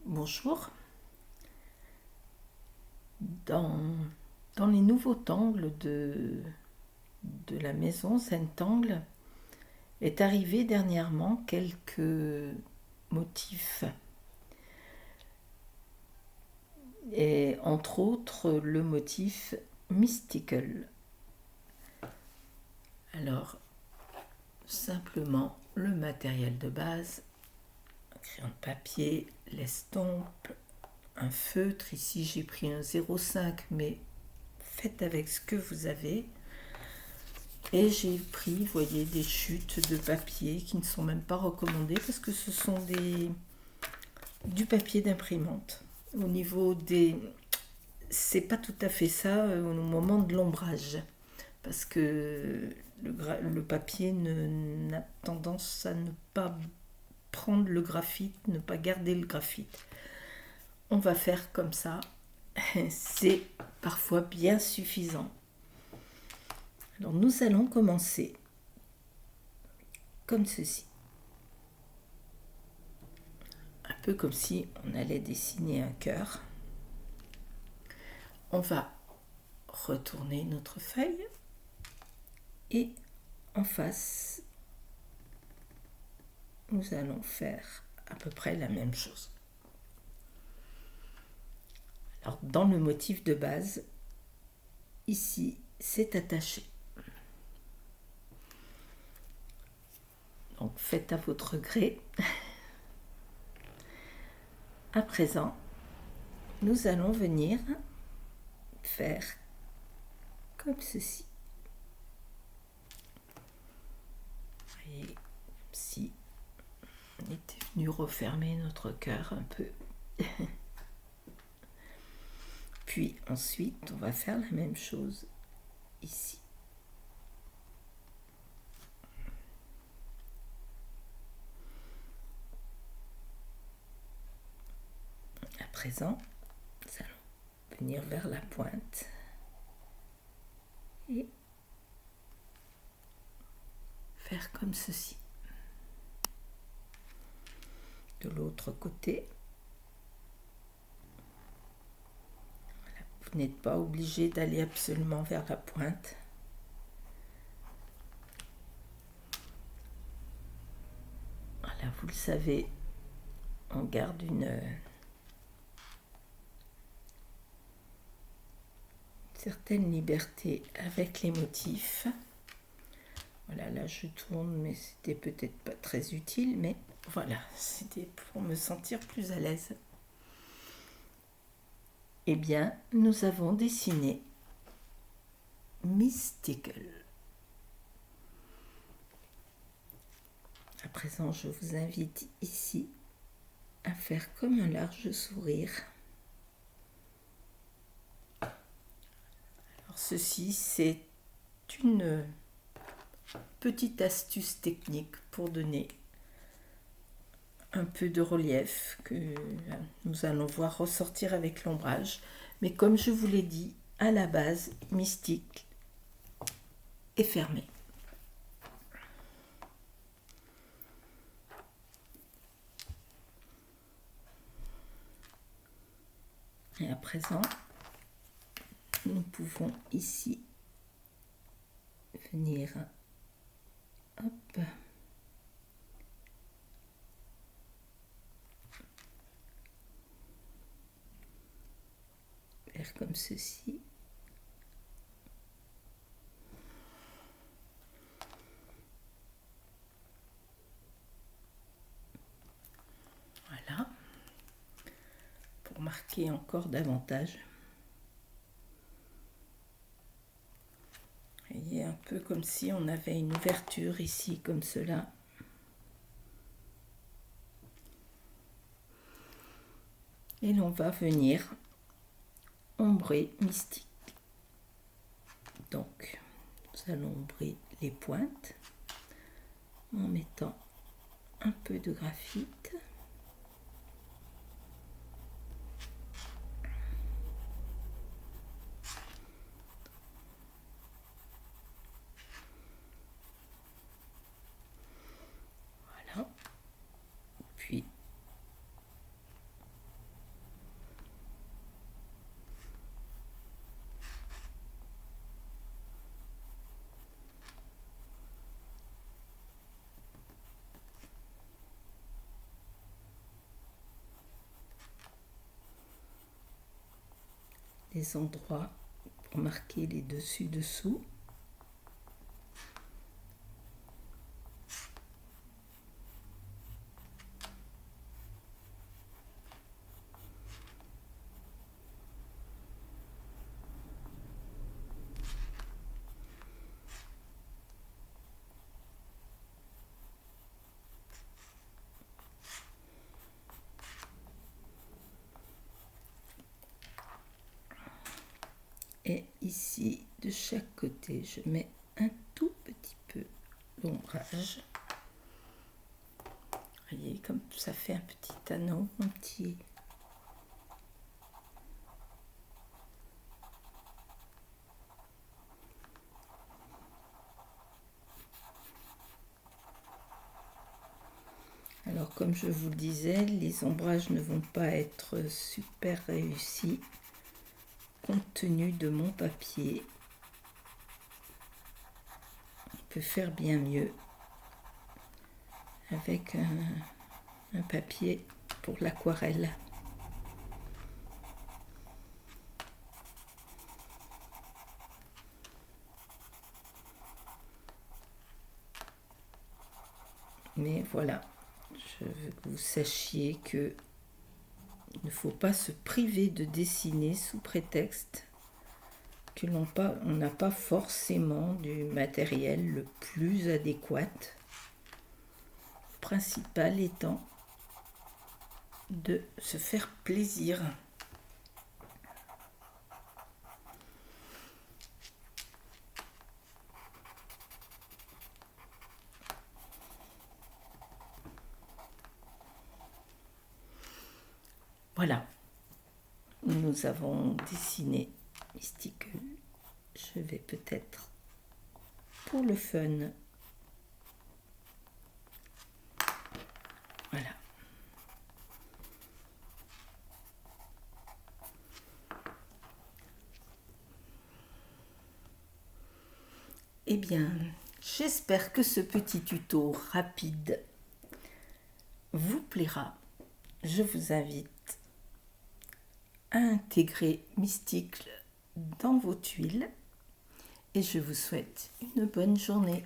Bonjour. Dans, dans les nouveaux tangles de la maison Zentangle est arrivé dernièrement quelques motifs. Et entre autres le motif mystical. Alors, simplement le matériel de base, un crayon de papier, l'estompe, un feutre. Ici j'ai pris un 0,5, mais faites avec ce que vous avez. Et j'ai pris, vous voyez, des chutes de papier qui ne sont même pas recommandées parce que ce sont du papier d'imprimante. Au niveau des... C'est pas tout à fait ça au moment de l'ombrage. Parce que le papier n'a tendance à ne pas prendre le graphite, ne pas garder le graphite. On va faire comme ça. C'est parfois bien suffisant. Alors nous allons commencer comme ceci. Un peu comme si on allait dessiner un cœur. On va retourner notre feuille et en face, nous allons faire à peu près la même chose. Alors dans le motif de base, ici, c'est attaché. Donc faites à votre gré. À présent, nous allons venir faire comme ceci. Vous voyez, si on était venu refermer notre cœur un peu. Puis ensuite, on va faire la même chose ici. À présent, nous allons venir vers la pointe et faire comme ceci. De l'autre côté, voilà, vous n'êtes pas obligé d'aller absolument vers la pointe. Voilà, vous le savez, on garde une certaine liberté avec les motifs. Voilà, là je tourne, mais c'était peut-être pas très utile, mais voilà, c'était pour me sentir plus à l'aise. Eh bien, nous avons dessiné Mystical. À présent, je vous invite ici à faire comme un large sourire. Alors ceci, c'est une petite astuce technique pour donner un peu de relief que nous allons voir ressortir avec l'ombrage. Mais comme je vous l'ai dit, à la base, mystique est fermé. Et à présent, nous pouvons ici venir, hop, faire comme ceci. Voilà, pour marquer encore davantage. Vous voyez, un peu comme si on avait une ouverture ici, comme cela. Et l'on va venir ombrer mystique. Donc, nous allons ombrer les pointes en mettant un peu de graphite. Voilà. Puis les endroits pour marquer les dessus-dessous. Et ici, de chaque côté, je mets un tout petit peu d'ombrage. Vous voyez, comme ça fait un petit anneau, un petit... Alors, comme je vous le disais, les ombrages ne vont pas être super réussis compte tenu de mon papier. On peut faire bien mieux avec un papier pour l'aquarelle. Mais voilà, je veux que vous sachiez que il ne faut pas se priver de dessiner sous prétexte que l'on n'a pas forcément du matériel le plus adéquat. Le principal étant de se faire plaisir. Voilà, nous avons dessiné Mysticule. Je vais peut-être, pour le fun, voilà. Eh bien, j'espère que ce petit tuto rapide vous plaira. Je vous invite à intégrer Mysticle dans vos tuiles et je vous souhaite une bonne journée.